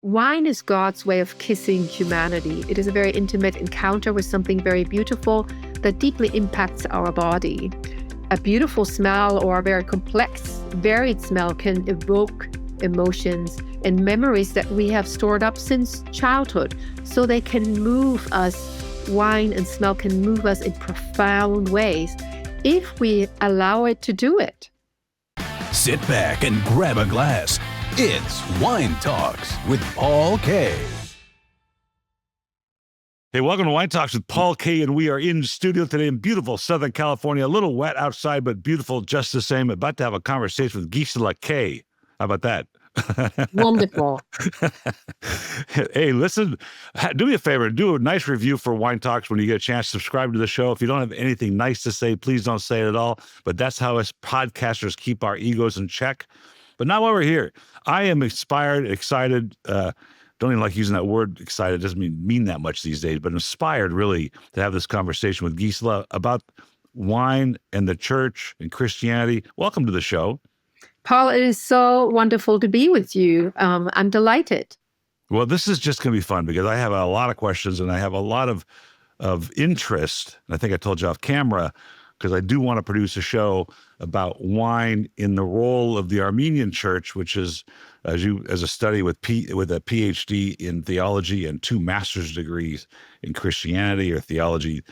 Wine is God's way of kissing humanity. It is a very intimate encounter with something very beautiful that deeply impacts our body. A beautiful smell or a very complex, varied smell can evoke emotions and memories that we have stored up since childhood. So they can move us. Wine and smell can move us in profound ways if we allow it to do it. Sit back and grab a glass. It's Wine Talks with Paul K. Hey, welcome to Wine Talks with Paul K. And we are in studio today in beautiful Southern California. A little wet outside, but beautiful just the same. About to have a conversation with Gisela K. How about that? Wonderful. Hey, listen, do me a favor. Do a nice review for Wine Talks when you get a chance. Subscribe to the show. If you don't have anything nice to say, please don't say it at all. But that's how us podcasters keep our egos in check. But now while we're here, I am inspired, excited. Don't even like using that word excited. It doesn't mean that much these days, but inspired really to have this conversation with Gisela about wine and the church and Christianity. Welcome to the show. Paul, it is so wonderful to be with you. I'm delighted. Well, this is just going to be fun because I have a lot of questions and I have a lot of interest. And I think I told you off camera, because I do want to produce a show about wine in the role of the Armenian church, which is as a study with a PhD in theology and 2 master's degrees in Christianity or theology.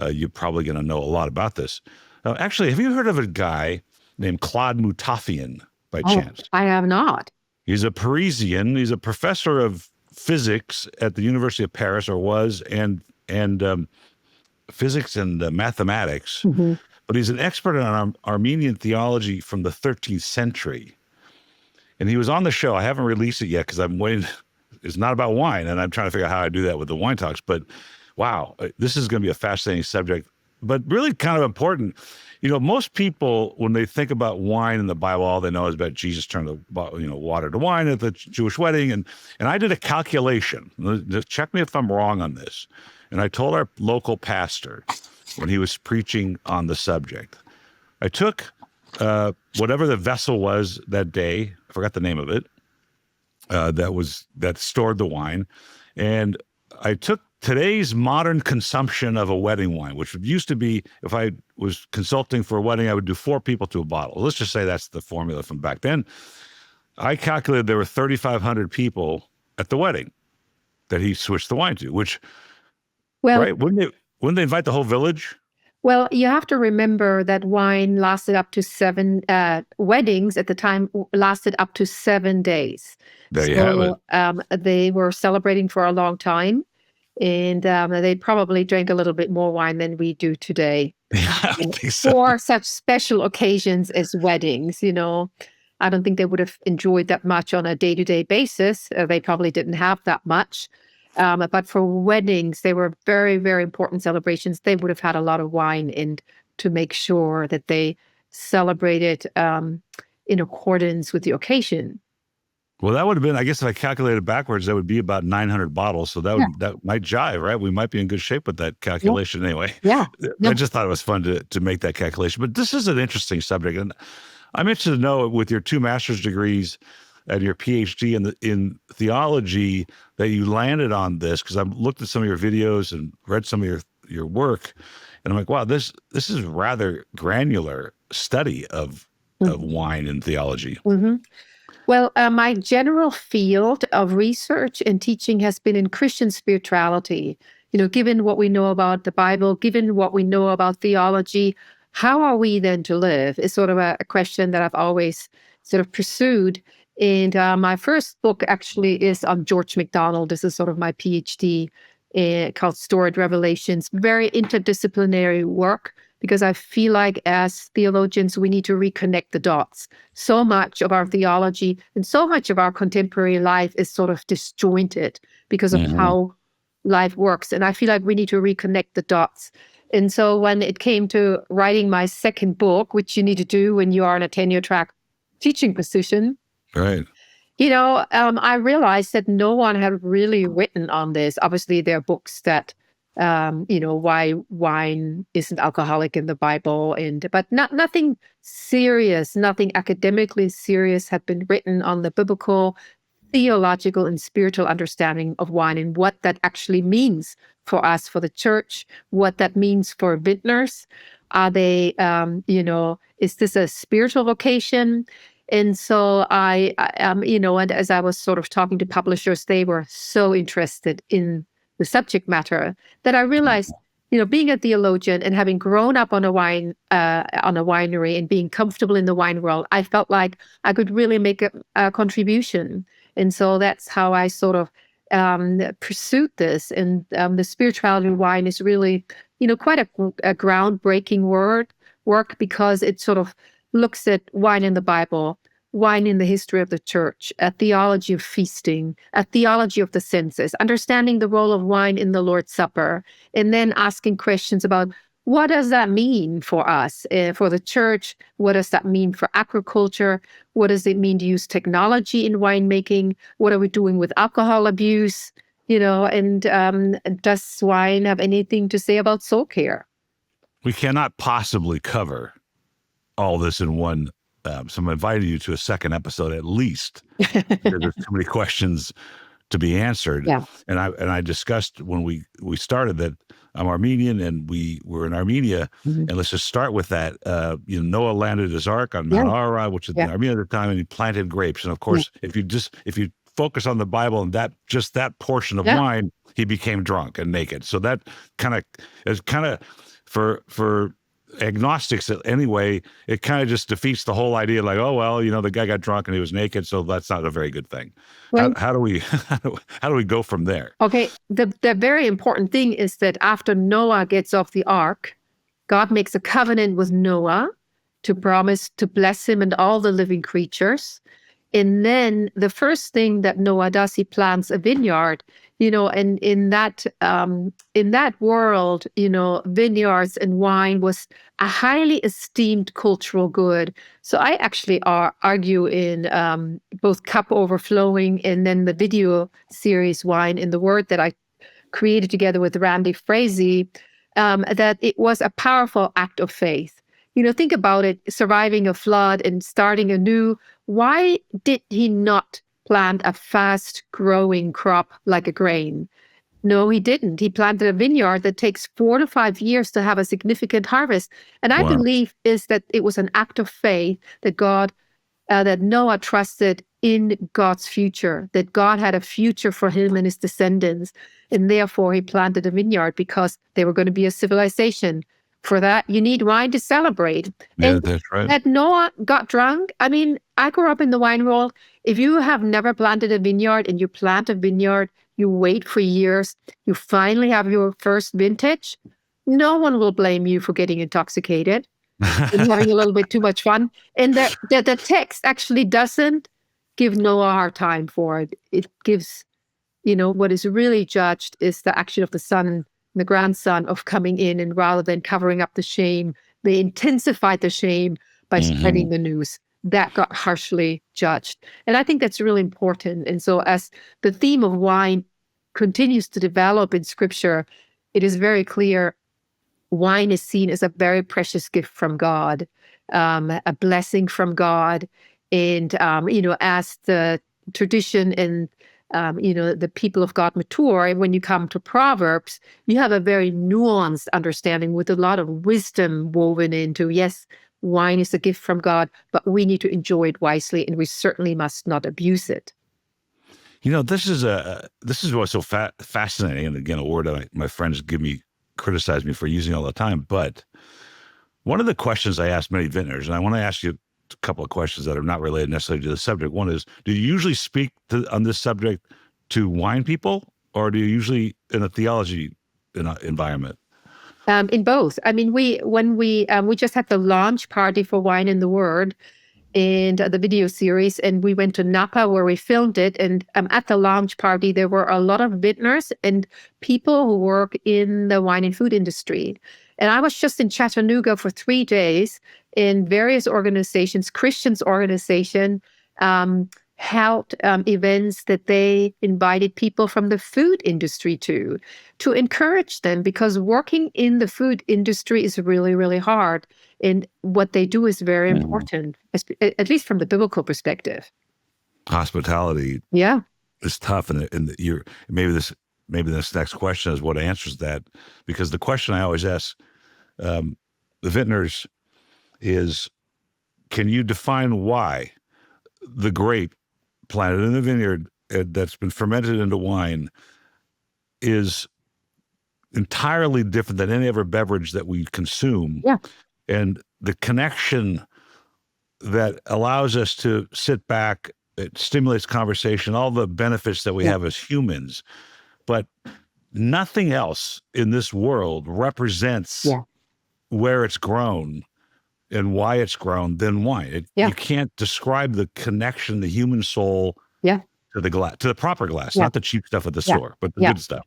You're probably going to know a lot about this. Actually, have you heard of a guy named Claude Mutafian by chance? I have not. He's a Parisian. He's a professor of physics at the University of Paris, or was, and physics and mathematics. Mm-hmm. But he's an expert on Armenian theology from the 13th century. And he was on the show. I haven't released it yet because I'm waiting. It's not about wine, and I'm trying to figure out how I do that with the Wine Talks. But wow, this is going to be a fascinating subject, but really kind of important. You know, most people, when they think about wine in the Bible, all they know is about Jesus turned the water to wine at the Jewish wedding. And I did a calculation. Just check me if I'm wrong on this. And I told our local pastor when he was preaching on the subject, I took whatever the vessel was that day, I forgot the name of it, that stored the wine, and I took today's modern consumption of a wedding wine, which used to be, if I was consulting for a wedding, I would do 4 people to a bottle. Let's just say that's the formula from back then. I calculated there were 3,500 people at the wedding that he switched the wine to, which, well, right? Wouldn't they invite the whole village? Well, you have to remember that wine lasted up to 7 weddings at the time lasted up to 7 days. There you have it. They were celebrating for a long time, and they probably drank a little bit more wine than we do today. Yeah, I think so. For such special occasions as weddings, I don't think they would have enjoyed that much on a day-to-day basis. They probably didn't have that much. But for weddings, they were very, very important celebrations. They would have had a lot of wine in to make sure that they celebrated in accordance with the occasion. Well, that would have been, I guess if I calculated backwards, that would be about 900 bottles. So that might jive, right? We might be in good shape with that calculation anyway. Yeah. I just thought it was fun to make that calculation. But this is an interesting subject. And I'm interested to know, with your 2 master's degrees and your PhD in theology, that you landed on this, because I've looked at some of your videos and read some of your work, and I'm like, wow, this is rather granular study of wine and theology. Mm-hmm. Well, my general field of research and teaching has been in Christian spirituality. Given what we know about the Bible, given what we know about theology, how are we then to live is sort of a question that I've always sort of pursued. And my first book actually is on George MacDonald. This is sort of my PhD called Stored Revelations. Very interdisciplinary work, because I feel like as theologians, we need to reconnect the dots. So much of our theology and so much of our contemporary life is sort of disjointed because of how life works. And I feel like we need to reconnect the dots. And so when it came to writing my second book, which you need to do when you are in a tenure track teaching position, right? I realized that no one had really written on this. Obviously, there are books that, why wine isn't alcoholic in the Bible, but nothing serious, nothing academically serious had been written on the biblical theological and spiritual understanding of wine and what that actually means for us, for the church, what that means for vintners. Are they, is this a spiritual vocation? And so and as I was sort of talking to publishers, they were so interested in the subject matter that I realized, being a theologian and having grown up on a winery and being comfortable in the wine world, I felt like I could really make a contribution. And so that's how I sort of pursued this. And the spirituality of wine is really, quite a groundbreaking work because it sort of looks at wine in the Bible, wine in the history of the church, a theology of feasting, a theology of the senses, understanding the role of wine in the Lord's Supper, and then asking questions about what does that mean for us, for the church? What does that mean for agriculture? What does it mean to use technology in winemaking? What are we doing with alcohol abuse? And does wine have anything to say about soul care? We cannot possibly cover all this in one. So I'm inviting you to a second episode at least. There's too many questions to be answered. Yeah. And I discussed when we started that I'm Armenian and we were in Armenia. Mm-hmm. And let's just start with that. Noah landed his ark on Mount Ararat, which is in Armenia at the time, and he planted grapes. And of course, if you focus on the Bible and that portion of wine, he became drunk and naked. So that kind of for agnostics anyway, it kind of just defeats the whole idea, like, oh well, the guy got drunk and he was naked, so that's not a very good thing. Well, how do we go from there? Okay, the very important thing is that after Noah gets off the ark, God makes a covenant with Noah to promise to bless him and all the living creatures. And then the first thing that Noah does, he plants a vineyard, and in that world, vineyards and wine was a highly esteemed cultural good. So I actually argue in both Cup Overflowing and then the video series Wine in the Word that I created together with Randy Frazee, that it was a powerful act of faith. Think about it, surviving a flood and starting anew. Why did he not plant a fast-growing crop like a grain? No, he didn't. He planted a vineyard that takes 4 to 5 years to have a significant harvest. And I believe is that it was an act of faith that that Noah trusted in God's future, that God had a future for him and his descendants. And therefore, he planted a vineyard because they were going to be a civilization. For that, you need wine to celebrate. Yeah, and that's right. That Noah got drunk. I mean, I grew up in the wine world. If you have never planted a vineyard and you plant a vineyard, you wait for years, you finally have your first vintage, no one will blame you for getting intoxicated and having a little bit too much fun. And the text actually doesn't give Noah a hard time for it. It gives, what is really judged is the action of the son, the grandson, of coming in, and rather than covering up the shame, they intensified the shame by spreading the news. That got harshly judged. And I think that's really important. And so as the theme of wine continues to develop in Scripture, it is very clear wine is seen as a very precious gift from God, a blessing from God. And, as the tradition and the people of God mature, when you come to Proverbs, you have a very nuanced understanding with a lot of wisdom woven into, yes, wine is a gift from God, but we need to enjoy it wisely, and we certainly must not abuse it. This is what's so fascinating, and again, a word that my friends criticize me for using all the time. But one of the questions I ask many vintners, and I want to ask you a couple of questions that are not related necessarily to the subject. One is, do you usually speak on this subject to wine people, or do you usually in a theology environment? In both. I mean, we just had the launch party for Wine in the Word and the video series, and we went to Napa where we filmed it. And at the launch party, there were a lot of vintners and people who work in the wine and food industry. And I was just in Chattanooga for 3 days in various organizations, Christians organization, held events that they invited people from the food industry to encourage them, because working in the food industry is really, really hard. And what they do is very important, at least from the biblical perspective. hospitality Yeah. is tough, and you're maybe this next question is what answers that, because the question I always ask the vintners is, can you define why the grape planted in the vineyard that's been fermented into wine is entirely different than any other beverage that we consume? Yeah. And the connection that allows us to sit back, it stimulates conversation, all the benefits that we have as humans. But nothing else in this world represents where it's grown and why it's grown than wine. You can't describe the connection, the human soul to the glass, to the proper glass, not the cheap stuff at the store, but the good stuff.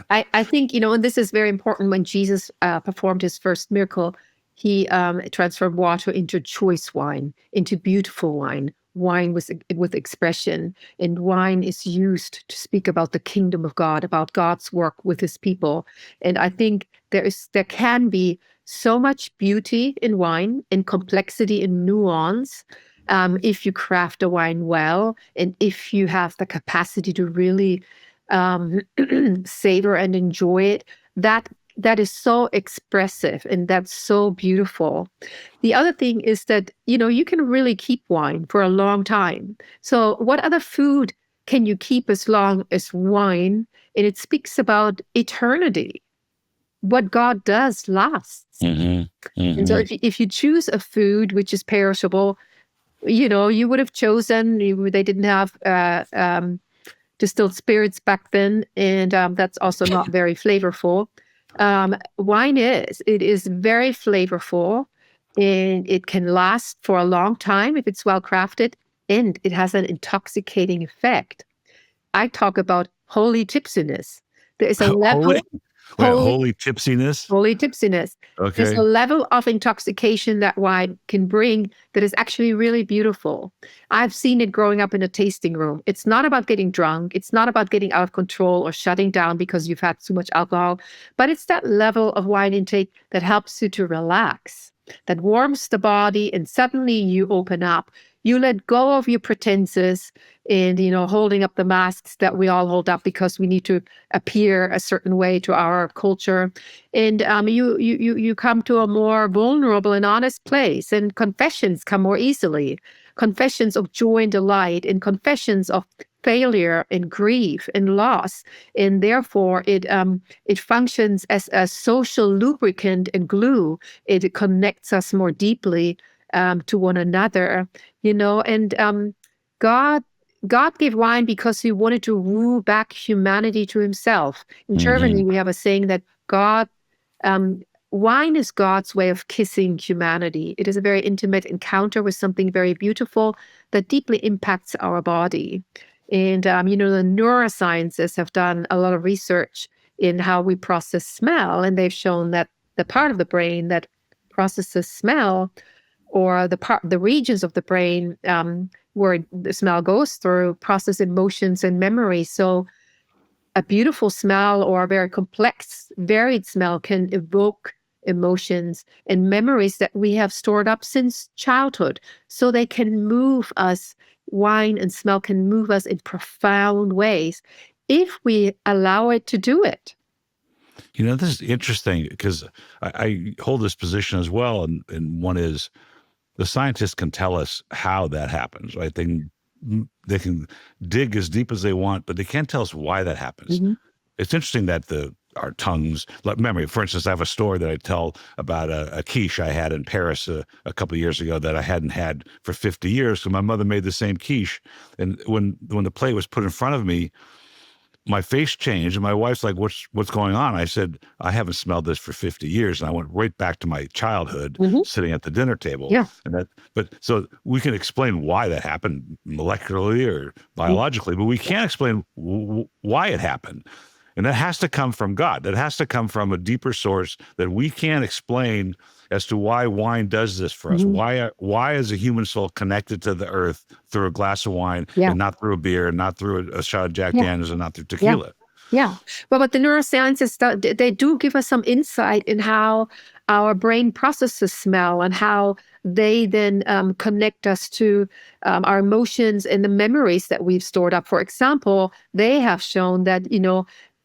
I think, and this is very important. When Jesus performed his first miracle, he transformed water into choice wine, into beautiful wine. Wine with expression, and wine is used to speak about the kingdom of God, about God's work with his people. And I think there can be so much beauty in wine, and complexity and nuance, if you craft a wine well, and if you have the capacity to really savor and enjoy it. That is so expressive, and that's so beautiful. The other thing is that, you can really keep wine for a long time. So what other food can you keep as long as wine? And it speaks about eternity. What God does lasts. Mm-hmm. Mm-hmm. And so if you choose a food which is perishable, you would have chosen, they didn't have distilled spirits back then, and that's also not very flavorful. Wine is very flavorful, and it can last for a long time if it's well crafted, and it has an intoxicating effect. I talk about holy tipsiness. There is a level holy tipsiness. Holy tipsiness. Okay. There's a level of intoxication that wine can bring that is actually really beautiful. I've seen it growing up in a tasting room. It's not about getting drunk. It's not about getting out of control or shutting down because you've had too much alcohol, but it's that level of wine intake that helps you to relax, that warms the body, and suddenly you open up. You let go of your pretenses and, holding up the masks that we all hold up because we need to appear a certain way to our culture. And you come to a more vulnerable and honest place, and confessions come more easily. Confessions of joy and delight, and confessions of failure and grief and loss. And therefore it functions as a social lubricant and glue. It connects us more deeply to one another, and God gave wine because he wanted to woo back humanity to himself. In Germany, we have a saying that wine is God's way of kissing humanity. It is a very intimate encounter with something very beautiful that deeply impacts our body. And, the neurosciences have done a lot of research in how we process smell, and they've shown that the part of the brain that processes smell, or the regions of the brain where the smell goes through, process emotions and memories. So a beautiful smell or a very complex, varied smell can evoke emotions and memories that we have stored up since childhood. So they can move us. Wine and smell can move us in profound ways if we allow it to do it. This is interesting because I hold this position as well. And one is, the scientists can tell us how that happens, right? They can dig as deep as they want, but they can't tell us why that happens. Mm-hmm. It's interesting that our tongues, like memory. For instance, I have a story that I tell about a quiche I had in Paris a couple of years ago that I hadn't had for 50 years. So my mother made the same quiche, and when the plate was put in front of me, my face changed, and my wife's like, what's going on? I said, I haven't smelled this for 50 years. And I went right back to my childhood, sitting at the dinner table. Yeah. But so we can explain why that happened molecularly or biologically, but we can't explain why it happened. And that has to come from God. That has to come from a deeper source that we can't explain as to why wine does this for us. Why is a human soul connected to the earth through a glass of wine and not through a beer, and not through a shot of Jack Daniels, and not through tequila? Yeah. Well, but the neurosciences, they do give us some insight in how our brain processes smell, and how they then connect us to our emotions and the memories that we've stored up. For example, they have shown that,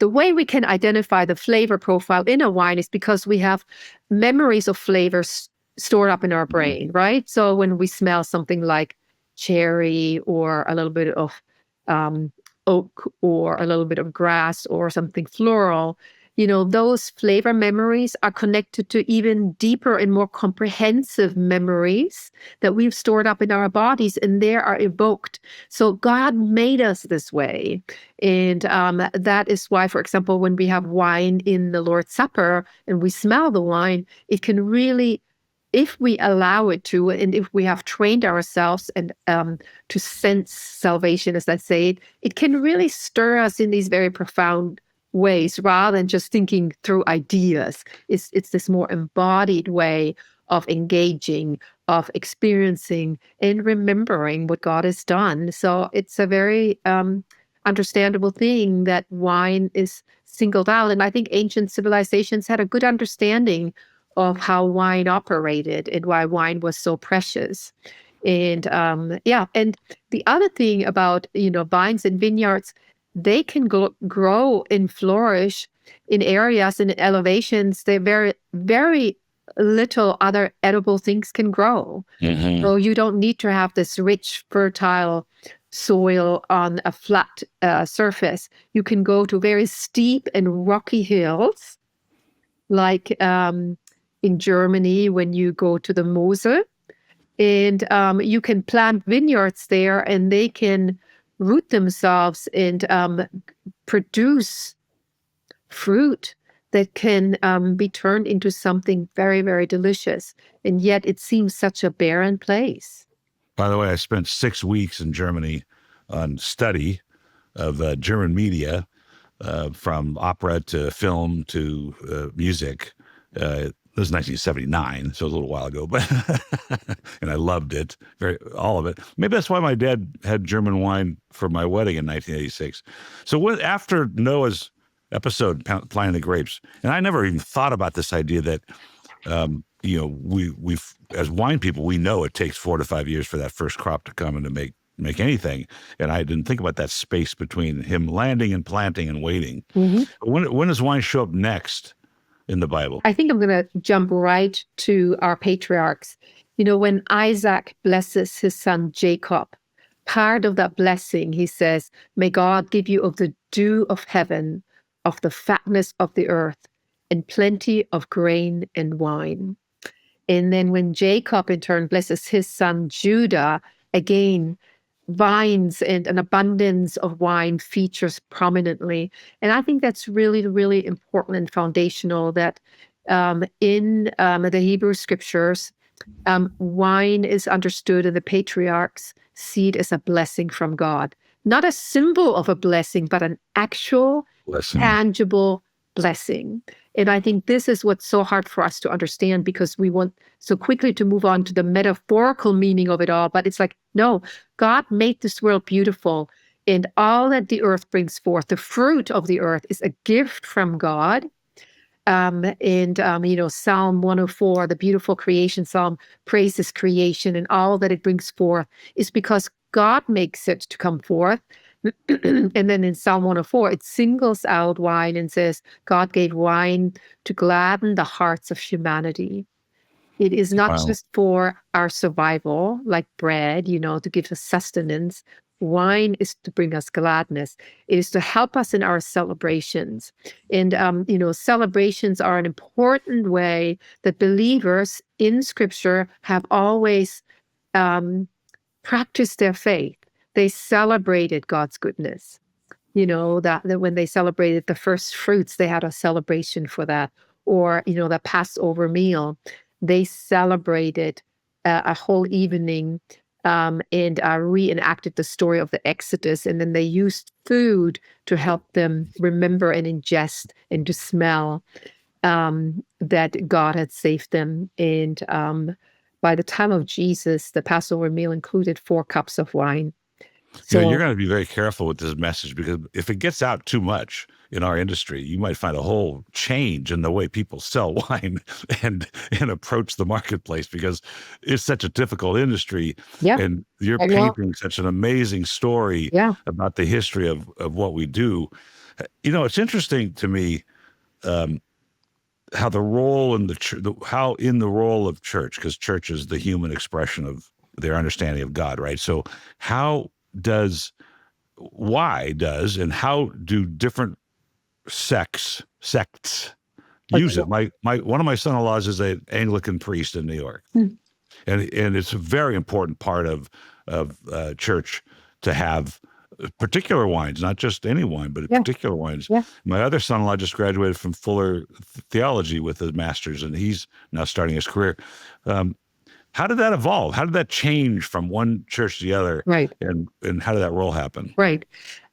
the way we can identify the flavor profile in a wine is because we have memories of flavors stored up in our brain, right? So when we smell something like cherry or a little bit of oak or a little bit of grass or something floral, those flavor memories are connected to even deeper and more comprehensive memories that we've stored up in our bodies, and they are evoked. So God made us this way. And that is why, for example, when we have wine in the Lord's Supper and we smell the wine, it can really, if we allow it to, and if we have trained ourselves and to sense salvation, as I say, it can really stir us in these very profound ways, rather than just thinking through ideas. It's this more embodied way of engaging, of experiencing, and remembering what God has done. So it's a very understandable thing that wine is singled out. And I think ancient civilizations had a good understanding of how wine operated and why wine was so precious. And and the other thing about vines and vineyards, they can grow and flourish in areas and elevations that very, very little other edible things can grow. So you don't need to have this rich, fertile soil on a flat surface. You can go to very steep and rocky hills, like in Germany when you go to the Mosel. And you can plant vineyards there, and they can root themselves and produce fruit that can be turned into something very, very delicious. And yet it seems such a barren place. By the way, I spent 6 weeks in Germany on study of German media, from opera to film to music. This was 1979, so it was a little while ago, but and I loved it, all of it. Maybe that's why my dad had German wine for my wedding in 1986. So after Noah's episode, Planting the Grapes, and I never even thought about this idea that, we've as wine people, we know it takes 4 to 5 years for that first crop to come and to make anything. And I didn't think about that space between him landing and planting and waiting. When does wine show up next in the Bible? I think I'm going to jump right to our patriarchs. When Isaac blesses his son Jacob, part of that blessing, he says, "May God give you of the dew of heaven, of the fatness of the earth, and plenty of grain and wine." And then when Jacob in turn blesses his son Judah, again, vines and an abundance of wine features prominently. And I think that's really, really important and foundational, that in the Hebrew scriptures, wine is understood, and the patriarchs see it as a blessing from God. Not a symbol of a blessing, but an actual, tangible blessing. And I think this is what's so hard for us to understand, because we want so quickly to move on to the metaphorical meaning of it all. But it's like, no, God made this world beautiful, and all that the earth brings forth, the fruit of the earth, is a gift from God. Psalm 104, the beautiful creation psalm, praises creation and all that it brings forth, is because God makes it to come forth. And then in Psalm 104, it singles out wine and says, God gave wine to gladden the hearts of humanity. It is not just for our survival, like bread, to give us sustenance. Wine is to bring us gladness. It is to help us in our celebrations. And, celebrations are an important way that believers in Scripture have always practiced their faith. They celebrated God's goodness. That when they celebrated the first fruits, they had a celebration for that. Or, the Passover meal, they celebrated a whole evening and reenacted the story of the Exodus. And then they used food to help them remember and ingest and to smell that God had saved them. And by the time of Jesus, the Passover meal included 4 cups of wine. You're So going to be very careful with this message, because if it gets out too much in our industry, you might find a whole change in the way people sell wine and approach the marketplace, because it's such a difficult industry. yeah, And you're I know. painting such an amazing story Yeah, about the history of what we do. It's interesting to me, how the role in the church, how in the role of church, because church is the human expression of their understanding of God, right? So how does, and how do different sects like, use it? My one of my son-in-laws is an Anglican priest in New York, hmm, and it's a very important part of church to have particular wines, not just any wine, but yeah, particular wines. yeah. My other son-in-law just graduated from Fuller Theology with his master's, and he's now starting his career. How did that evolve? How did that change from one church to the other? Right. And how did that role happen? Right.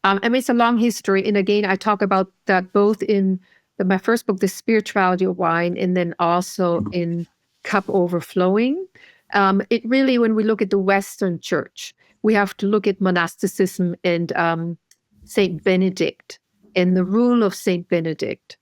I mean, it's a long history. And again, I talk about that both in my first book, The Spirituality of Wine, and then also in Cup Overflowing. It really, when we look at the Western church, we have to look at monasticism and Saint Benedict and the rule of Saint Benedict.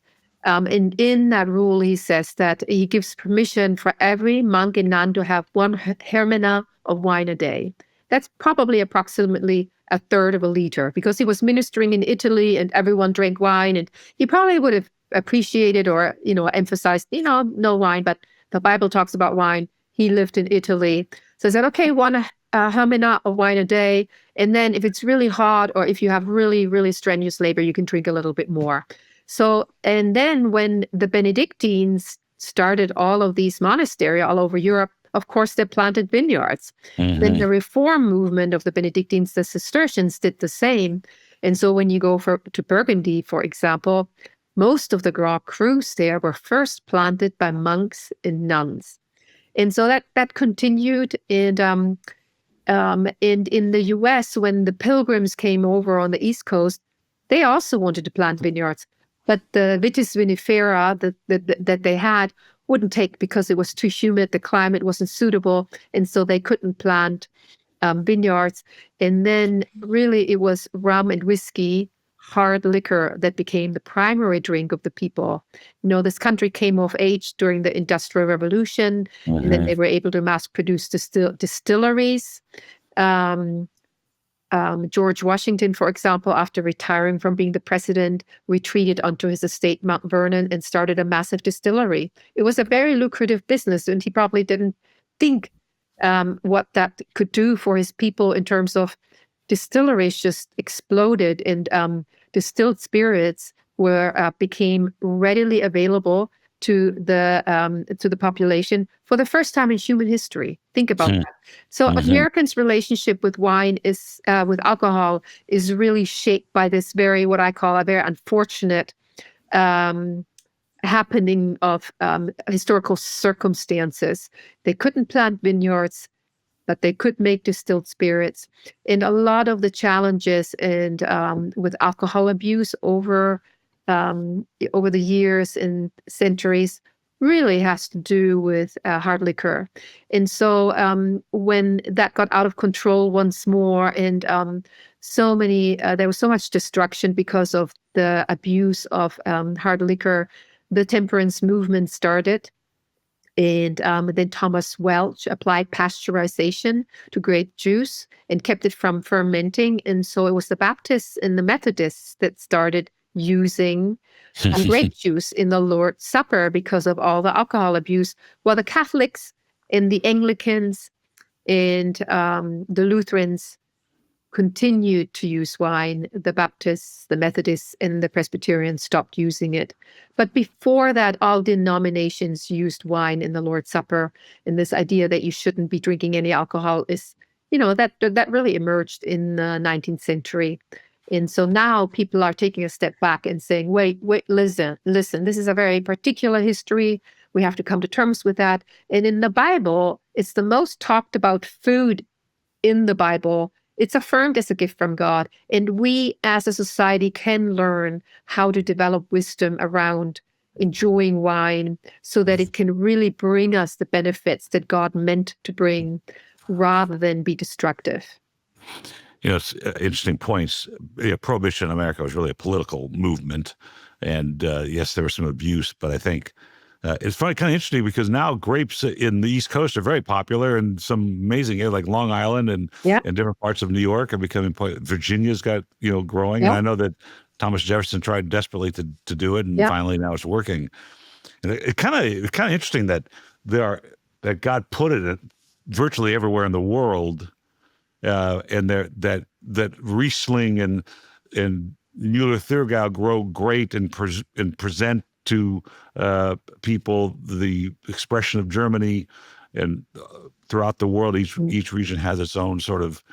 And in that rule, he says that he gives permission for every monk and nun to have 1 hermina of wine a day. That's probably approximately a third of a liter, because he was ministering in Italy and everyone drank wine, and he probably would have appreciated or, emphasized, no wine, but the Bible talks about wine. He lived in Italy. So he said, okay, 1 hermina of wine a day. And then if it's really hot or if you have really, really strenuous labor, you can drink a little bit more. So, and then when the Benedictines started all of these monasteries all over Europe, of course, they planted vineyards. Then the reform movement of the Benedictines, the Cistercians, did the same. And so when you go to Burgundy, for example, most of the Grand Crus there were first planted by monks and nuns. And so that continued. And in the US, when the Pilgrims came over on the East Coast, they also wanted to plant vineyards. But the vitis vinifera that they had wouldn't take, because it was too humid, the climate wasn't suitable, and so they couldn't plant vineyards. And then really it was rum and whiskey, hard liquor, that became the primary drink of the people. This country came of age during the Industrial Revolution, and then they were able to mass produce distilleries. George Washington, for example, after retiring from being the president, retreated onto his estate, Mount Vernon, and started a massive distillery. It was a very lucrative business, and he probably didn't think what that could do for his people in terms of distilleries just exploded, and distilled spirits became readily available to the population for the first time in human history. Think about that. So Americans' relationship with wine with alcohol is really shaped by this what I call a very unfortunate happening of historical circumstances. They couldn't plant vineyards, but they could make distilled spirits. And a lot of the challenges and with alcohol abuse over the years and centuries really has to do with hard liquor. And so when that got out of control once more, and there was so much destruction because of the abuse of hard liquor, the temperance movement started. And then Thomas Welch applied pasteurization to grape juice and kept it from fermenting. And so it was the Baptists and the Methodists that started using grape juice in the Lord's Supper because of all the alcohol abuse, while the Catholics and the Anglicans and the Lutherans continued to use wine. The Baptists, the Methodists, and the Presbyterians stopped using it. But before that, all denominations used wine in the Lord's Supper. And this idea that you shouldn't be drinking any alcohol is, that really emerged in the 19th century. And so now people are taking a step back and saying, wait, listen, this is a very particular history. We have to come to terms with that. And in the Bible, it's the most talked about food in the Bible. It's affirmed as a gift from God. And we as a society can learn how to develop wisdom around enjoying wine so that it can really bring us the benefits that God meant to bring rather than be destructive. It's interesting points. Prohibition in America was really a political movement. And yes, there was some abuse, but I think it's kind of interesting because now grapes in the East Coast are very popular, and some amazing like Long Island and different parts of New York are becoming. Virginia's got growing, and I know that Thomas Jefferson tried desperately to do it, and finally now it's working. And it's kind of interesting that that God put it virtually everywhere in the world, and that Riesling and Müller-Thurgau grow great and present to people the expression of Germany, and throughout the world, each region has its own sort of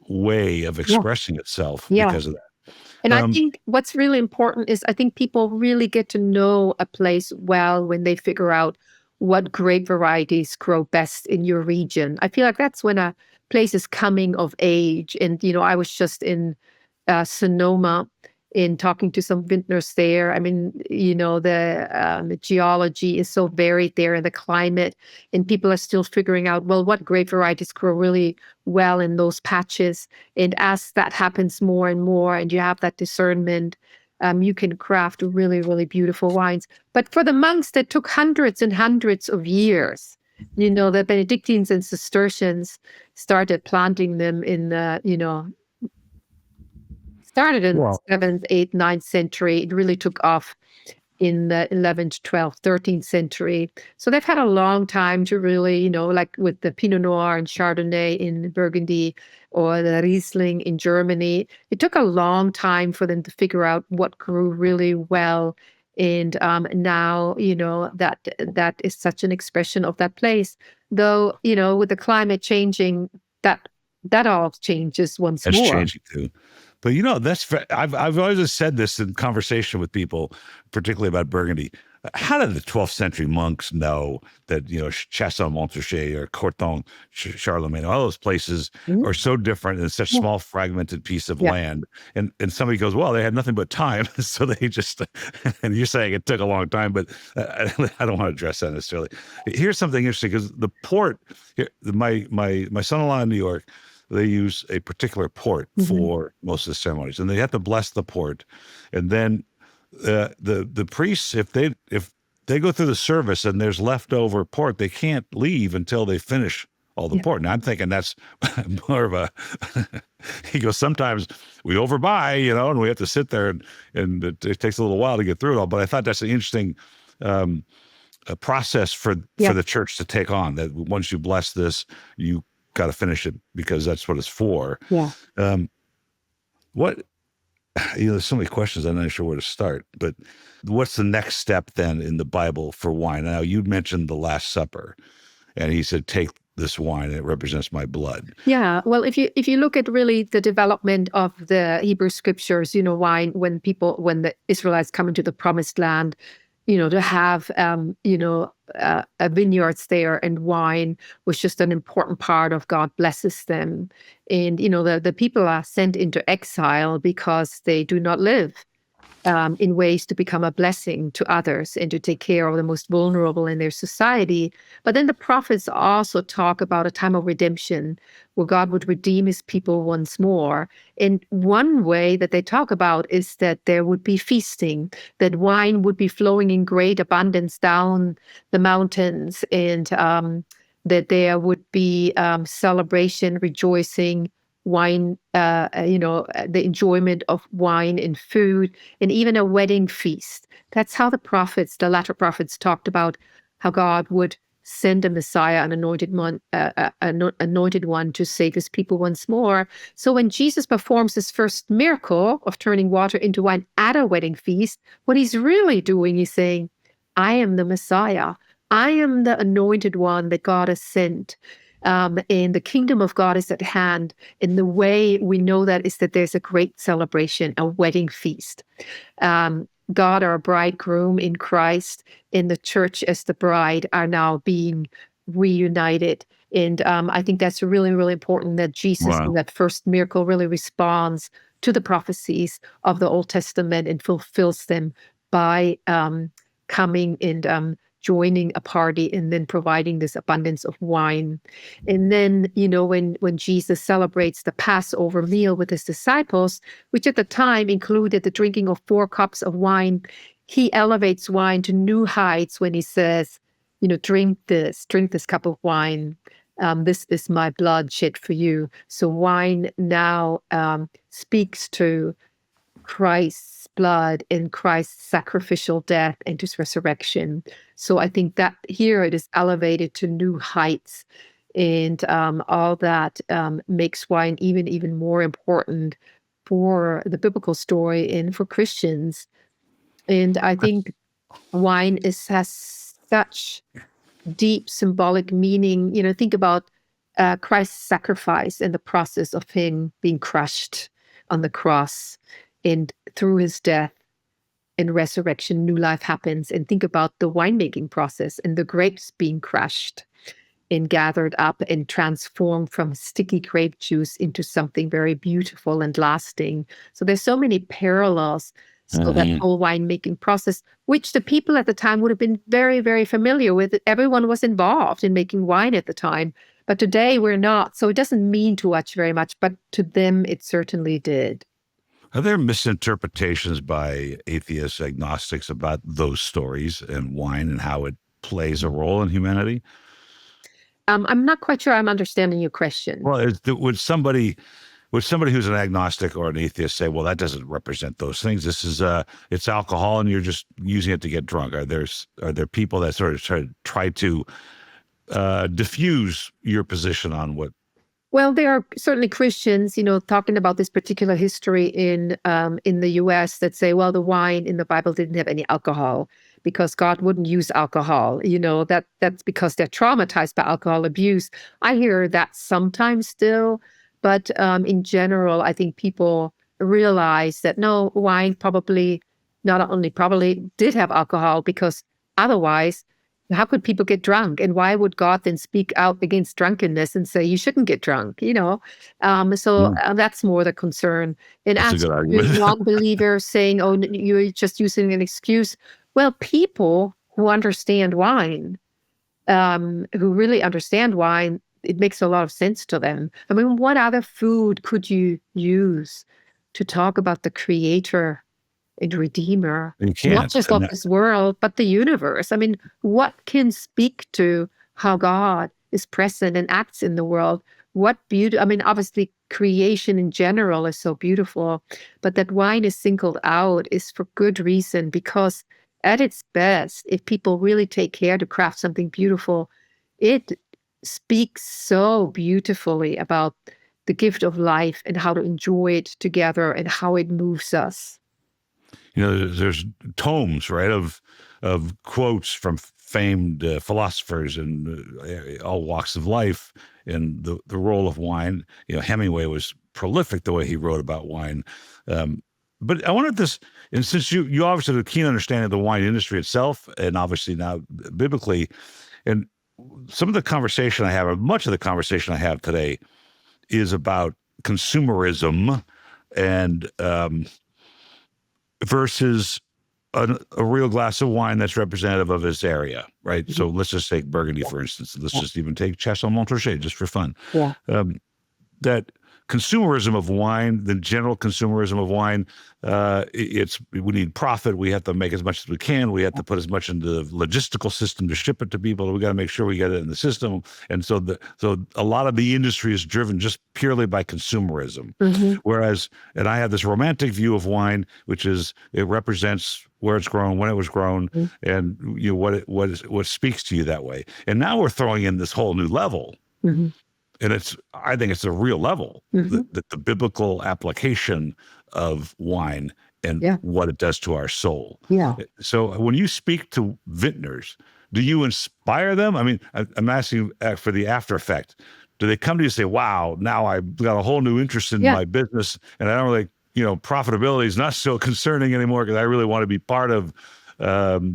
way of expressing itself because of that. And I think what's really important is I think people really get to know a place well when they figure out what grape varieties grow best in your region. I feel like that's when a place is coming of age. And, I was just in Sonoma in talking to some vintners there. I mean, the geology is so varied there, and the climate, and people are still figuring out, well, what grape varieties grow really well in those patches. And as that happens more and more, and you have that discernment, you can craft really, really beautiful wines. But for the monks, that took hundreds and hundreds of years. The Benedictines and Cistercians started planting them in the, started in the 7th, 8th, 9th century. It really took off in the 11th, 12th, 13th century. So they've had a long time to really, like with the Pinot Noir and Chardonnay in Burgundy or the Riesling in Germany, it took a long time for them to figure out what grew really well. And now, that is such an expression of that place. Though, with the climate changing, that all changes once more. It's changing too. But I've always said this in conversation with people, particularly about Burgundy. How did the 12th century monks know that Chassagne-Montrachet or Corton, Charlemagne, all those places are so different in such small fragmented piece of land? And somebody goes, well, they had nothing but time, so they just. And you're saying it took a long time, but I don't want to address that necessarily. Here's something interesting because the port. My son-in-law in New York. They use a particular port for most of the ceremonies, and they have to bless the port. And then the priests, if they go through the service and there's leftover port, they can't leave until they finish all the port. Now I'm thinking that's more of a. He goes, sometimes we overbuy, and we have to sit there, and it takes a little while to get through it all. But I thought that's an interesting a process for the church to take on. That once you bless this, you got to finish it because that's what it's for. There's so many questions. I'm not sure where to start, but what's the next step then in the Bible for wine? Now you mentioned the Last Supper, and he said, take this wine, it represents my blood. Yeah. Well, if you look at really the development of the Hebrew scriptures, wine, when the Israelites come into the promised land, to have, vineyards there, and wine was just an important part of God blesses them. And, the people are sent into exile because they do not live in ways to become a blessing to others and to take care of the most vulnerable in their society. But then the prophets also talk about a time of redemption where God would redeem his people once more. And one way that they talk about is that there would be feasting, that wine would be flowing in great abundance down the mountains, and that there would be celebration, rejoicing, wine, the enjoyment of wine and food, and even a wedding feast. That's how the latter prophets talked about how God would send a Messiah, an anointed one to save his people once more. So when Jesus performs his first miracle of turning water into wine at a wedding feast, what he's really doing is saying, I am the Messiah. I am the anointed one that God has sent. And the kingdom of God is at hand. And the way we know that is that there's a great celebration, a wedding feast. God, our bridegroom in Christ, and the church as the bride are now being reunited. And I think that's really, really important that Jesus in that first miracle really responds to the prophecies of the Old Testament and fulfills them by coming and joining a party and then providing this abundance of wine. And then, when Jesus celebrates the Passover meal with his disciples, which at the time included the drinking of 4 cups of wine, he elevates wine to new heights when he says, drink this cup of wine. This is my blood shed for you. So wine now speaks to Christ's blood and Christ's sacrificial death and his resurrection. So I think that here it is elevated to new heights, and all that makes wine even more important for the biblical story and for Christians. And I think wine has such deep symbolic meaning. Think about Christ's sacrifice and the process of him being crushed on the cross. And through his death and resurrection, new life happens. And think about the winemaking process and the grapes being crushed and gathered up and transformed from sticky grape juice into something very beautiful and lasting. So there's so many parallels. So that whole winemaking process, which the people at the time would have been very, very familiar with. Everyone was involved in making wine at the time. But today we're not. So it doesn't mean to us very much, but to them it certainly did. Are there misinterpretations by atheists, agnostics about those stories and wine and how it plays a role in humanity? I'm not quite sure I'm understanding your question. Well, would somebody who's an agnostic or an atheist say, well, that doesn't represent those things? This is it's alcohol and you're just using it to get drunk. Are there people that sort of try to diffuse your position on what? Well, there are certainly Christians, talking about this particular history in the U.S. that say, well, the wine in the Bible didn't have any alcohol because God wouldn't use alcohol. That's because they're traumatized by alcohol abuse. I hear that sometimes still, but in general, I think people realize that no, wine probably did have alcohol, because otherwise, how could people get drunk? And why would God then speak out against drunkenness and say you shouldn't get drunk? That's more the concern. And as non-believers saying, "Oh, you're just using an excuse," well, people who understand wine, who really understand wine, it makes a lot of sense to them. I mean, what other food could you use to talk about the Creator and Redeemer, not just of this world, but the universe? I mean, what can speak to how God is present and acts in the world? What beauty! I mean, obviously, creation in general is so beautiful, but that wine is singled out is for good reason, because at its best, if people really take care to craft something beautiful, it speaks so beautifully about the gift of life and how to enjoy it together and how it moves us. There's tomes, right, of quotes from famed philosophers and all walks of life and the role of wine. Hemingway was prolific the way he wrote about wine. But I wanted this, and since you obviously have a keen understanding of the wine industry itself, and obviously now biblically, and some of the conversation I have, or much of the conversation I have today, is about consumerism and versus a real glass of wine that's representative of this area, right? Mm-hmm. So let's just take Burgundy, for instance. Let's just even take Chasseau-Montrachet, just for fun. Yeah. That consumerism of wine, the general consumerism of wine, we need profit. We have to make as much as we can. We have to put as much into the logistical system to ship it to people. We got to make sure we get it in the system. And so a lot of the industry is driven just purely by consumerism. Mm-hmm. Whereas, and I have this romantic view of wine, which is it represents where it's grown, when it was grown, mm-hmm. and what speaks to you that way. And now we're throwing in this whole new level. Mm-hmm. And I think it's a real level, mm-hmm. the biblical application of wine and what it does to our soul. Yeah. So when you speak to vintners, do you inspire them? I mean, I'm asking for the after effect. Do they come to you and say, wow, now I've got a whole new interest in my business, and I don't really, profitability is not so concerning anymore because I really want to be part of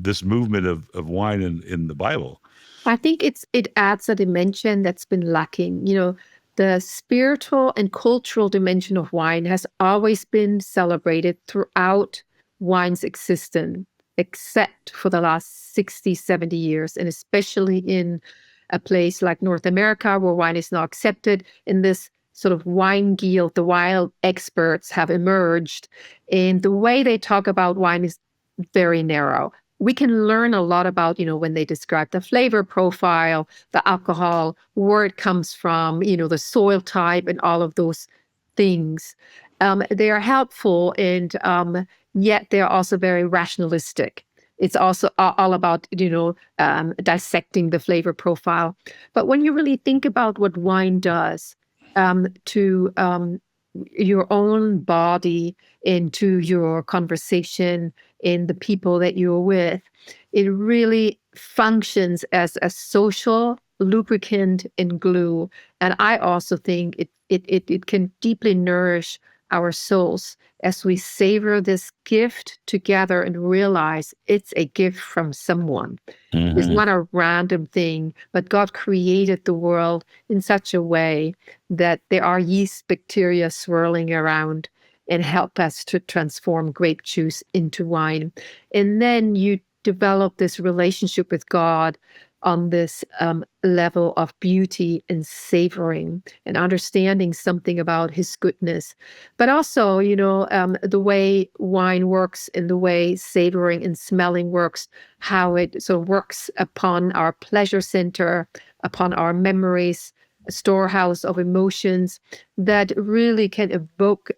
this movement of wine in the Bible? I think it adds a dimension that's been lacking. The spiritual and cultural dimension of wine has always been celebrated throughout wine's existence. except for the last 60, 70 years, and especially in a place like North America where wine is now accepted in this sort of wine guild. The wild experts have emerged, and the way they talk about wine is very narrow. We can learn a lot about, when they describe the flavor profile, the alcohol, where it comes from, the soil type, and all of those things. They are helpful, and yet they're also very rationalistic. It's also all about, dissecting the flavor profile. But when you really think about what wine does to your own body, into your conversation, in the people that you're with, it really functions as a social lubricant and glue. And I also think it can deeply nourish our souls as we savor this gift together and realize it's a gift from someone. It's not a random thing, but God created the world in such a way that there are yeast bacteria swirling around and help us to transform grape juice into wine. And then you develop this relationship with God on this level of beauty and savoring and understanding something about his goodness. But also, the way wine works and the way savoring and smelling works, how it sort of works upon our pleasure center, upon our memories, a storehouse of emotions that really can evoke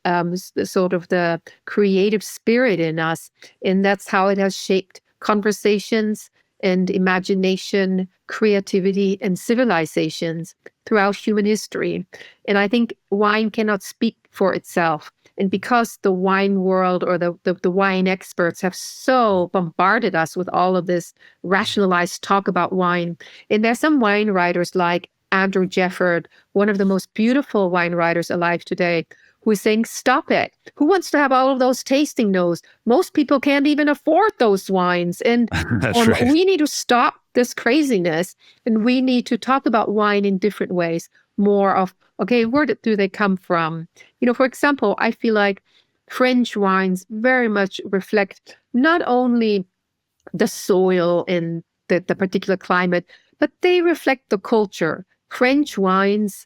sort of the creative spirit in us. And that's how it has shaped conversations and imagination, creativity, and civilizations throughout human history. And I think wine cannot speak for itself. And because the wine world or the wine experts have so bombarded us with all of this rationalized talk about wine, and there's some wine writers like Andrew Jefford, one of the most beautiful wine writers alive today, who is saying, stop it. Who wants to have all of those tasting notes? Most people can't even afford those wines. And That's right. we need to stop this craziness. And we need to talk about wine in different ways. More of, okay, where do they come from? For example, I feel like French wines very much reflect not only the soil and the particular climate, but they reflect the culture. French wines,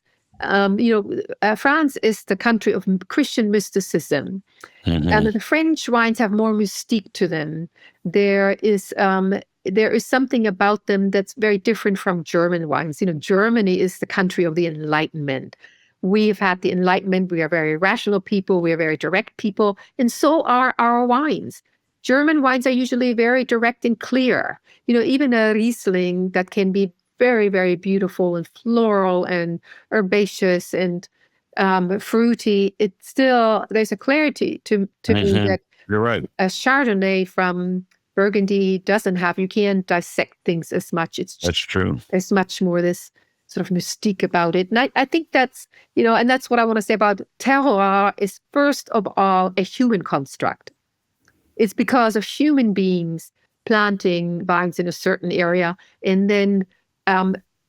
France is the country of Christian mysticism. And the French wines have more mystique to them. There is something about them that's very different from German wines. Germany is the country of the Enlightenment. We've had the Enlightenment. We are very rational people. We are very direct people. And so are our wines. German wines are usually very direct and clear. Even a Riesling that can be very, very beautiful and floral and herbaceous and fruity, it's still, there's a clarity to me that You're right. a Chardonnay from Burgundy doesn't have. You can't dissect things as much. That's true. There's much more this sort of mystique about it. And I think that's, and that's what I want to say about terroir is first of all a human construct. It's because of human beings planting vines in a certain area and then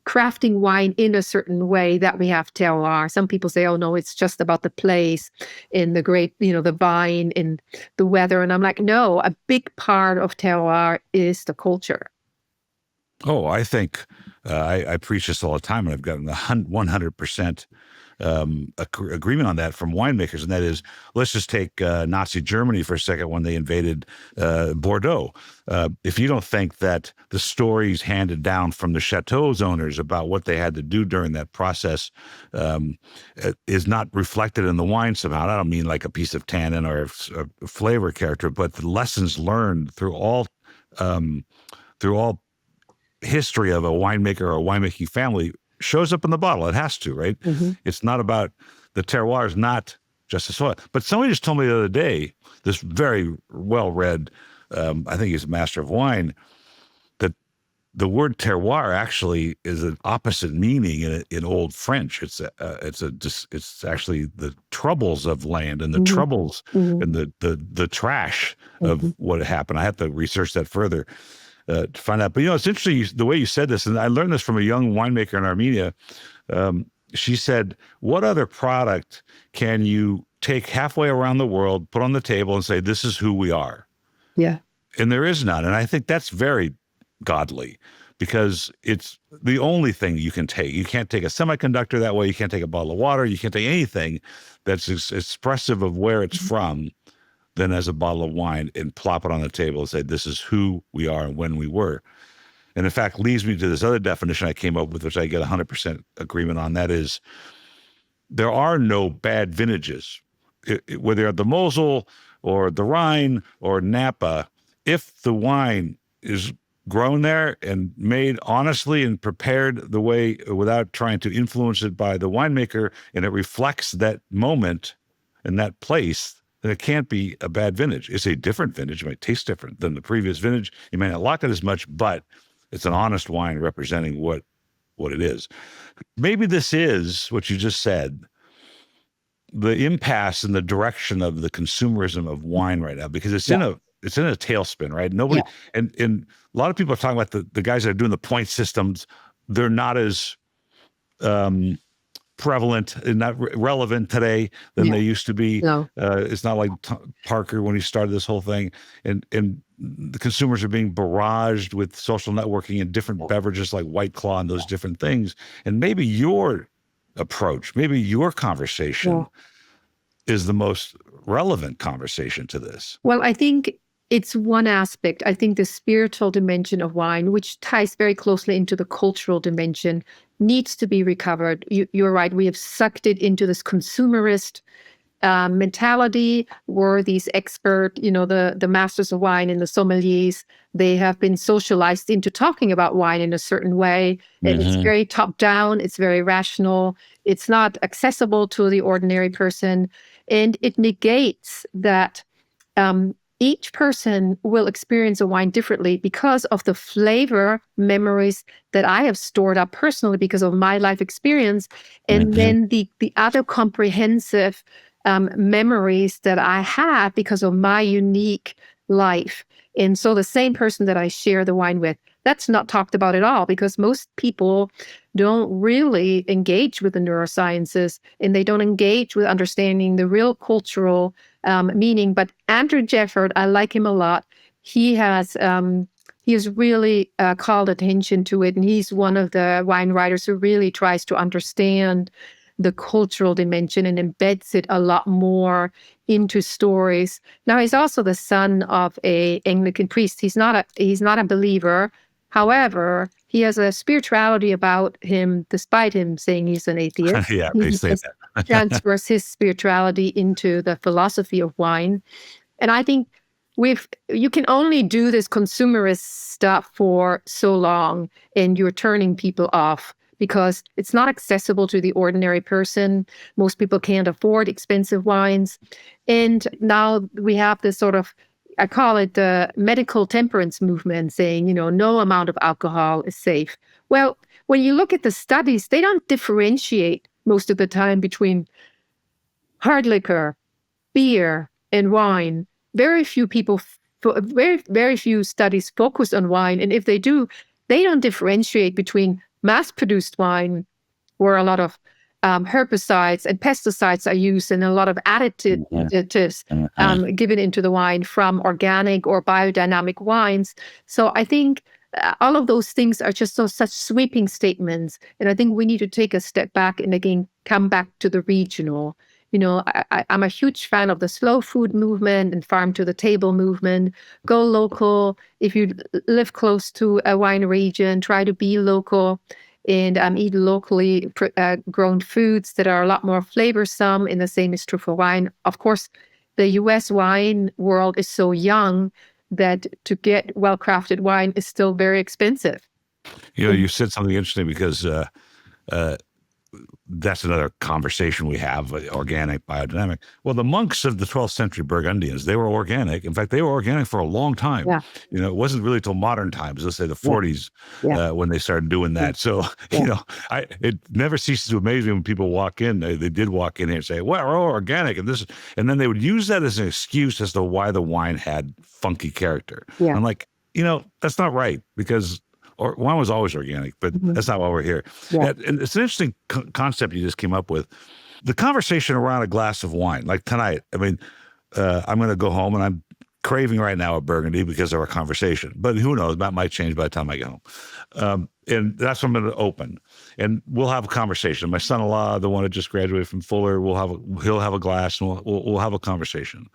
crafting wine in a certain way that we have terroir. Some people say, oh no, it's just about the place and the grape, the vine and the weather. And I'm like, no, a big part of terroir is the culture. Oh, I think I preach this all the time, and I've gotten 100% agreement on that from winemakers, and that is, let's just take Nazi Germany for a second when they invaded Bordeaux. If you don't think that the stories handed down from the chateau's owners about what they had to do during that process is not reflected in the wine somehow, I don't mean like a piece of tannin or a flavor character, but the lessons learned through all history of a winemaker or a winemaking family shows up in the bottle. It has to, right? It's not about the terroir is not just the soil. But somebody just told me the other day, this very well-read, I think he's a master of wine, that the word terroir actually is an opposite meaning in Old French. It's actually the troubles of land and the troubles and the trash of what happened. I have to research that further. To find out. But, it's interesting the way you said this, and I learned this from a young winemaker in Armenia. She said, what other product can you take halfway around the world, put on the table and say, this is who we are? Yeah. And there is none. And I think that's very godly, because it's the only thing you can take. You can't take a semiconductor that way. You can't take a bottle of water. You can't take anything that's expressive of where it's from than as a bottle of wine, and plop it on the table and say, this is who we are and when we were. And in fact, leads me to this other definition I came up with, which I get 100% agreement on. That is, there are no bad vintages. Whether you're at the Mosel or the Rhine or Napa, if the wine is grown there and made honestly and prepared the way, without trying to influence it by the winemaker, and it reflects that moment and that place, then it can't be a bad vintage. It's a different vintage. It might taste different than the previous vintage. You may not like it as much, but it's an honest wine representing what it is. Maybe this is what you just said, the impasse in the direction of the consumerism of wine right now, because it's in a tailspin, right? Nobody, and a lot of people are talking about the guys that are doing the point systems. They're not as prevalent and not relevant today than they used to be. No. It's not like Parker when he started this whole thing, and the consumers are being barraged with social networking and different beverages like White Claw and those different things. And maybe your approach, maybe your conversation is the most relevant conversation to this. Well, I think it's one aspect. I think the spiritual dimension of wine, which ties very closely into the cultural dimension, needs to be recovered. You're right. We have sucked it into this consumerist mentality, where these expert, the masters of wine and the sommeliers, they have been socialized into talking about wine in a certain way. And it's very top down. It's very rational. It's not accessible to the ordinary person. And it negates that each person will experience a wine differently because of the flavor memories that I have stored up personally because of my life experience. And then the other comprehensive memories that I have because of my unique life. And so the same person that I share the wine with, that's not talked about at all, because most people don't really engage with the neurosciences, and they don't engage with understanding the real cultural meaning. But Andrew Jefford, I like him a lot. He has really called attention to it, and he's one of the wine writers who really tries to understand the cultural dimension and embeds it a lot more into stories. Now, he's also the son of an Anglican priest. He's not a believer. However, he has a spirituality about him, despite him saying he's an atheist. Yeah, they say that. Transfers his spirituality into the philosophy of wine. And I think you can only do this consumerist stuff for so long, and you're turning people off, because it's not accessible to the ordinary person. Most people can't afford expensive wines. And now we have this sort of, I call it the medical temperance movement, saying, no amount of alcohol is safe. Well, when you look at the studies, they don't differentiate most of the time between hard liquor, beer, and wine. Very few studies focus on wine. And if they do, they don't differentiate between mass-produced wine, where a lot of herbicides and pesticides are used and a lot of additives given into the wine, from organic or biodynamic wines. So I think all of those things are just such sweeping statements. And I think we need to take a step back and again come back to the regional. I'm a huge fan of the slow food movement and farm to the table movement. Go local. If you live close to a wine region, try to be local and eat locally grown foods that are a lot more flavorsome. And the same is true for wine. Of course, the U.S. wine world is so young that to get well-crafted wine is still very expensive. You said something interesting, because that's another conversation we have, organic, biodynamic. Well, the monks of the 12th century Burgundians, they were organic. In fact, they were organic for a long time. Yeah. It wasn't really till modern times, let's say the 40s, when they started doing that. So, it never ceases to amaze me when people walk in. They did walk in here and say, well, we're all organic. And then they would use that as an excuse as to why the wine had funky character. Yeah. I'm like, that's not right, because wine was always organic, but that's not why we're here. Yeah. And it's an interesting concept you just came up with. The conversation around a glass of wine, like tonight. I mean, I'm going to go home and craving right now a Burgundy because of our conversation, but who knows? That might change by the time I get home. And that's what I'm going to open, and we'll have a conversation. My son-in-law, the one that just graduated from Fuller, he'll have a glass, and we'll have a conversation.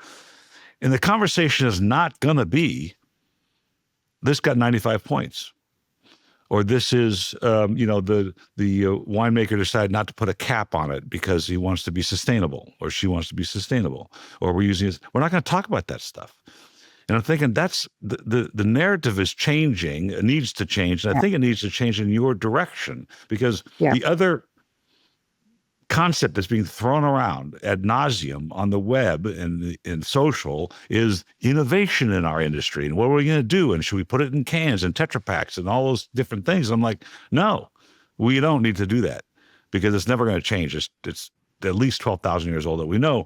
And the conversation is not going to be, this got 95 points, or this is, the winemaker decided not to put a cap on it because he wants to be sustainable, or she wants to be sustainable, or we're not going to talk about that stuff. And I'm thinking that's the narrative is changing. It needs to change. And I think it needs to change in your direction, because the other concept that's being thrown around ad nauseum on the web and in social is innovation in our industry. And what are we going to do? And should we put it in cans and Tetra Paks and all those different things? I'm like, no, we don't need to do that, because it's never going to change. It's at least 12,000 years old that we know.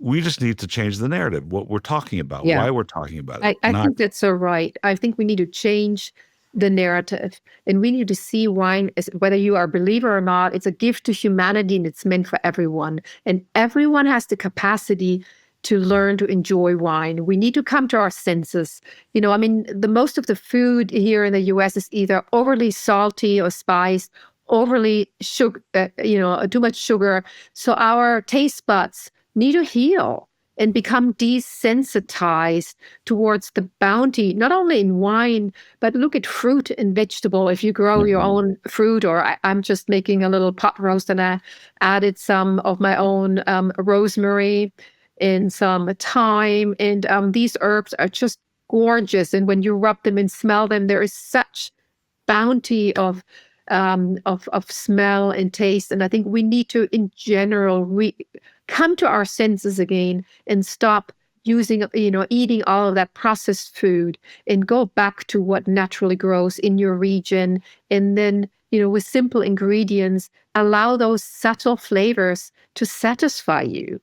We just need to change the narrative, what we're talking about, why we're talking about it. I think that's so right. I think we need to change the narrative, and we need to see wine as, whether you are a believer or not, it's a gift to humanity, and it's meant for everyone. And everyone has the capacity to learn to enjoy wine. We need to come to our senses. The most of the food here in the US is either overly salty or spiced, overly sugar, too much sugar. So our taste buds need to heal and become desensitized towards the bounty, not only in wine, but look at fruit and vegetable. If you grow your own fruit, or I'm just making a little pot roast, and I added some of my own rosemary and some thyme, and these herbs are just gorgeous. And when you rub them and smell them, there is such bounty of smell and taste. And I think we need to, in general, come to our senses again and stop using, eating all of that processed food, and go back to what naturally grows in your region. And then, with simple ingredients, allow those subtle flavors to satisfy you.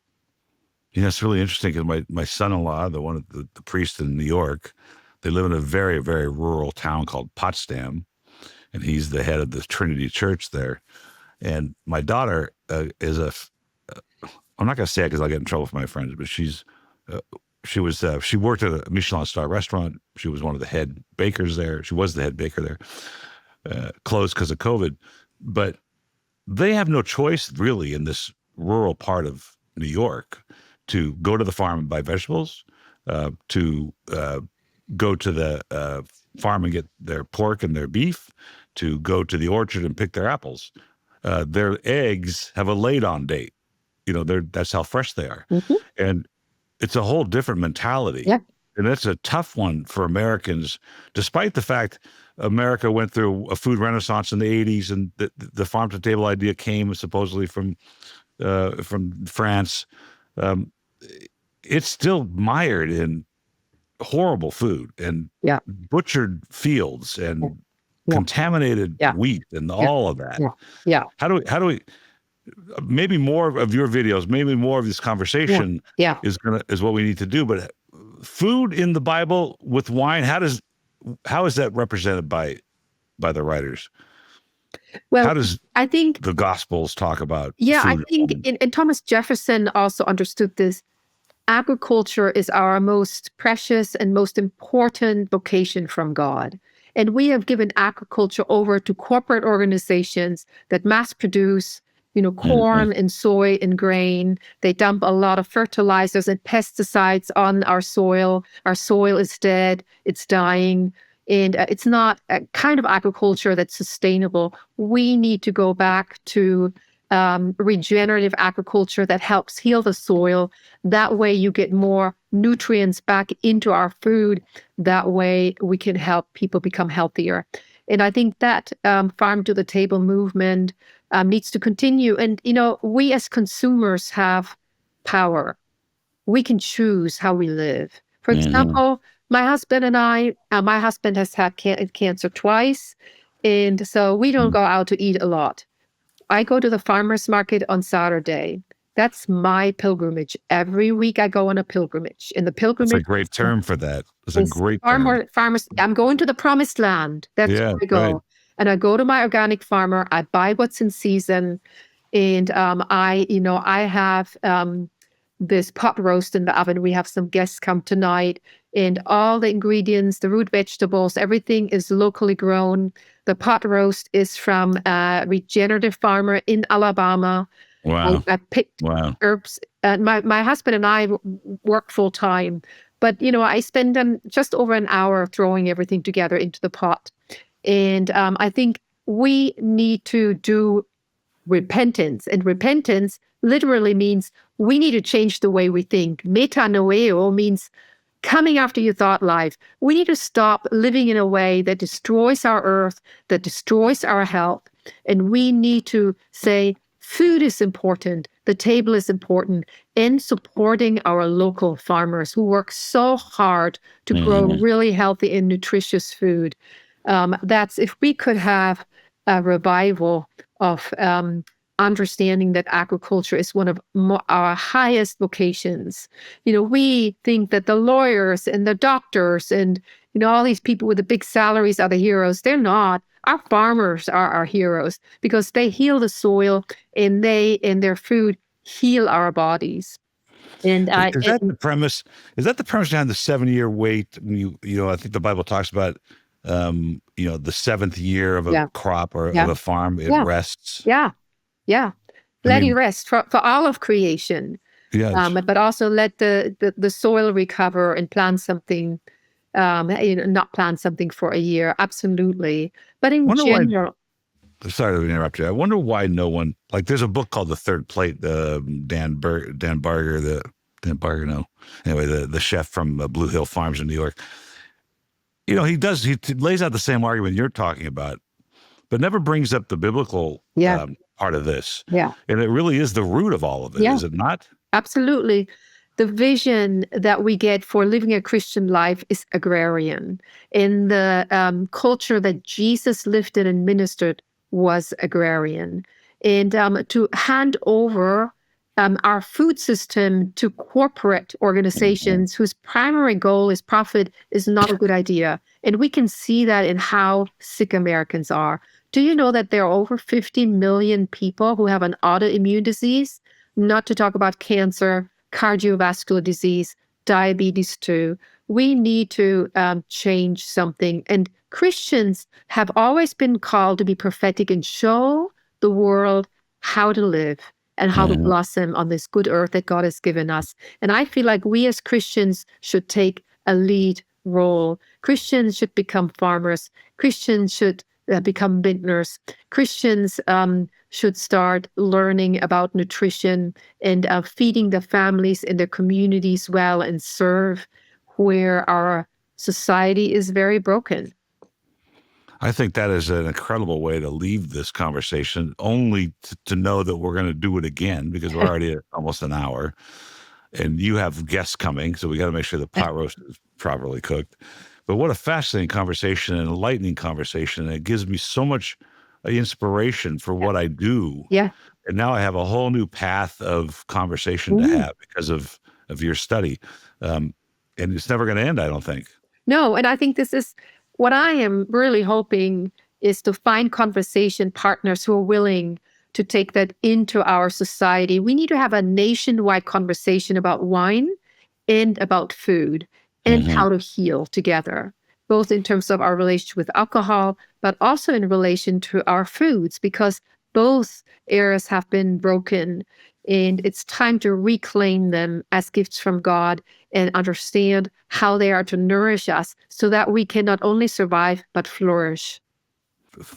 It's really interesting, because my son-in-law, the priest in New York, they live in a very, very rural town called Potsdam, and he's the head of the Trinity Church there. And my daughter is I'm not going to say it because I'll get in trouble with my friends, but she worked at a Michelin star restaurant. She was one of the head bakers there. She was the head baker there, closed because of COVID. But they have no choice really in this rural part of New York to go to the farm and buy vegetables, to go to the farm and get their pork and their beef, to go to the orchard and pick their apples. Their eggs have a laid-on date. That's how fresh they are. Mm-hmm. And it's a whole different mentality. Yeah. And that's a tough one for Americans, despite the fact America went through a food renaissance in the 80s, and the farm-to-table idea came supposedly from France. It's still mired in horrible food and butchered fields and contaminated wheat and all of that. Yeah. How do we maybe more of your videos, maybe more of this conversation is what we need to do. But food in the Bible with wine, how is that represented by the writers? Well, I think the Gospels talk about food? I think, and Thomas Jefferson also understood this. Agriculture is our most precious and most important vocation from God. And we have given agriculture over to corporate organizations that mass produce, corn and soy and grain. They dump a lot of fertilizers and pesticides on our soil. Our soil is dead. It's dying. And it's not a kind of agriculture that's sustainable. We need to go back to regenerative agriculture that helps heal the soil. That way you get more nutrients back into our food. That way we can help people become healthier. And I think that farm to the table movement needs to continue. And, we as consumers have power. We can choose how we live. For example, my husband and I, my husband has had cancer twice. And so we don't go out to eat a lot. I go to the farmer's market on Saturday. That's my pilgrimage. Every week I go on a pilgrimage. And the pilgrimage— It's a great term for that. It's a great term. Farmers. I'm going to the promised land. That's where I go. Right. And I go to my organic farmer. I buy what's in season. And I have this pot roast in the oven. We have some guests come tonight, and all the ingredients, the root vegetables, everything is locally grown. The pot roast is from a regenerative farmer in Alabama. Wow. I picked Wow. herbs. My husband and I work full time, but I spend just over an hour throwing everything together into the pot. And I think we need to do repentance, and repentance literally means we need to change the way we think. Metanoeo means coming after your thought life. We need to stop living in a way that destroys our earth, that destroys our health, and we need to say food is important, the table is important, and supporting our local farmers who work so hard to grow really healthy and nutritious food. That's if we could have a revival of understanding that agriculture is one of our highest vocations. We think that the lawyers and the doctors and all these people with the big salaries are the heroes. They're not. Our farmers are our heroes because they heal the soil, and they and their food heal our bodies. And is that the premise? Is that the premise behind the 7-year wait? I think the Bible talks about the seventh year of a crop or of a farm, it rests. Yeah. Letting rest for all of creation. Yes. But also let the soil recover and plant something. Not plant something for a year. Absolutely. But in general. Sorry to interrupt you. I wonder why no one, like, there's a book called The Third Plate, Dan Barger, anyway, the chef from Blue Hill Farms in New York. He lays out the same argument you're talking about, but never brings up the biblical part of this. Yeah. And it really is the root of all of it, is it not? Absolutely. The vision that we get for living a Christian life is agrarian. And the culture that Jesus lived in and ministered was agrarian. And to hand over our food system to corporate organizations whose primary goal is profit is not a good idea. And we can see that in how sick Americans are. Do you know that there are over 50 million people who have an autoimmune disease? Not to talk about cancer, cardiovascular disease, diabetes too. We need to change something. And Christians have always been called to be prophetic and show the world how to live and how to blossom on this good earth that God has given us. And I feel like we as Christians should take a lead role. Christians should become farmers. Christians should become vintners. Christians should start learning about nutrition and feeding the families in their communities well and serve where our society is very broken. I think that is an incredible way to leave this conversation, only to know that we're going to do it again because we're already at almost an hour and you have guests coming. So we got to make sure the pot roast is properly cooked. But what a fascinating conversation and enlightening conversation. And it gives me so much inspiration for what I do. Yeah. And now I have a whole new path of conversation to have because of your study. And it's never going to end, I don't think. No, and I think this is what I am really hoping is to find conversation partners who are willing to take that into our society. We need to have a nationwide conversation about wine and about food and how to heal together, both in terms of our relationship with alcohol, but also in relation to our foods, because both areas have been broken. And it's time to reclaim them as gifts from God and understand how they are to nourish us so that we can not only survive, but flourish.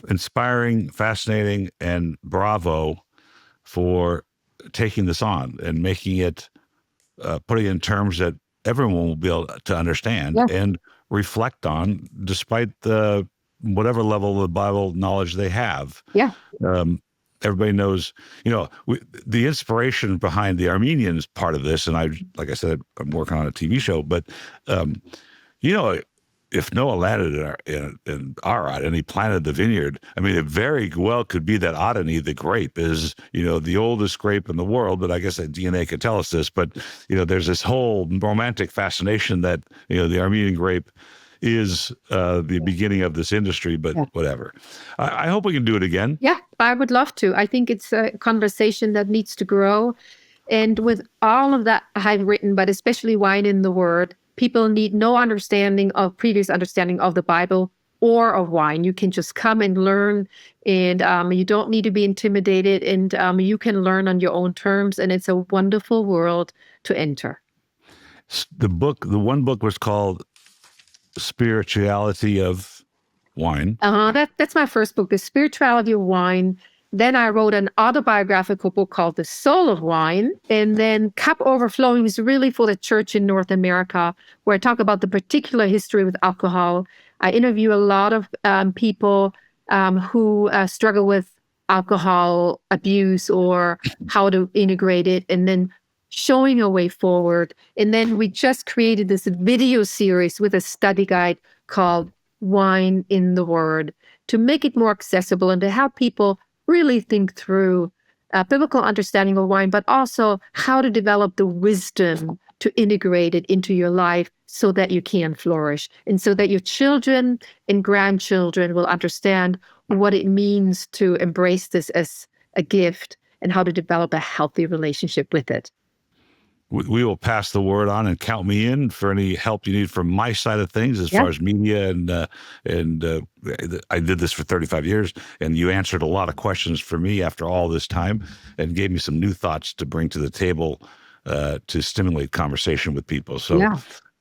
Inspiring, fascinating, and bravo for taking this on and making it, putting it in terms that everyone will be able to understand and reflect on despite the whatever level of Bible knowledge they have. Yeah. Everybody knows, the inspiration behind the Armenians part of this, and like I said, I'm working on a TV show, but, if Noah landed in Arad and he planted the vineyard, I mean, it very well could be that Adani, the grape, is, the oldest grape in the world, but I guess that DNA could tell us this, but, there's this whole romantic fascination that, the Armenian grape is the beginning of this industry, but whatever. I hope we can do it again. Yeah, I would love to. I think it's a conversation that needs to grow. And with all of that I've written, but especially Wine in the Word, people need no previous understanding of the Bible or of wine. You can just come and learn, and you don't need to be intimidated, and you can learn on your own terms. And it's a wonderful world to enter. The one book was called Spirituality of Wine. That's my first book, The Spirituality of Wine. Then I wrote an autobiographical book called The Soul of Wine. And then Cup Overflowing is really for the church in North America, where I talk about the particular history with alcohol. I interview a lot of people who struggle with alcohol abuse or how to integrate it, and then showing a way forward. And then we just created this video series with a study guide called Wine in the Word to make it more accessible and to help people really think through biblical understanding of wine, but also how to develop the wisdom to integrate it into your life so that you can flourish and so that your children and grandchildren will understand what it means to embrace this as a gift and how to develop a healthy relationship with it. We will pass the word on and count me in for any help you need from my side of things as far as media. And I did this for 35 years, and you answered a lot of questions for me after all this time and gave me some new thoughts to bring to the table to stimulate conversation with people. So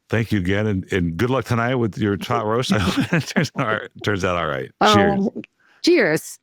thank you again, and good luck tonight with your hot roast. I hope it turns out all right. Cheers. Cheers.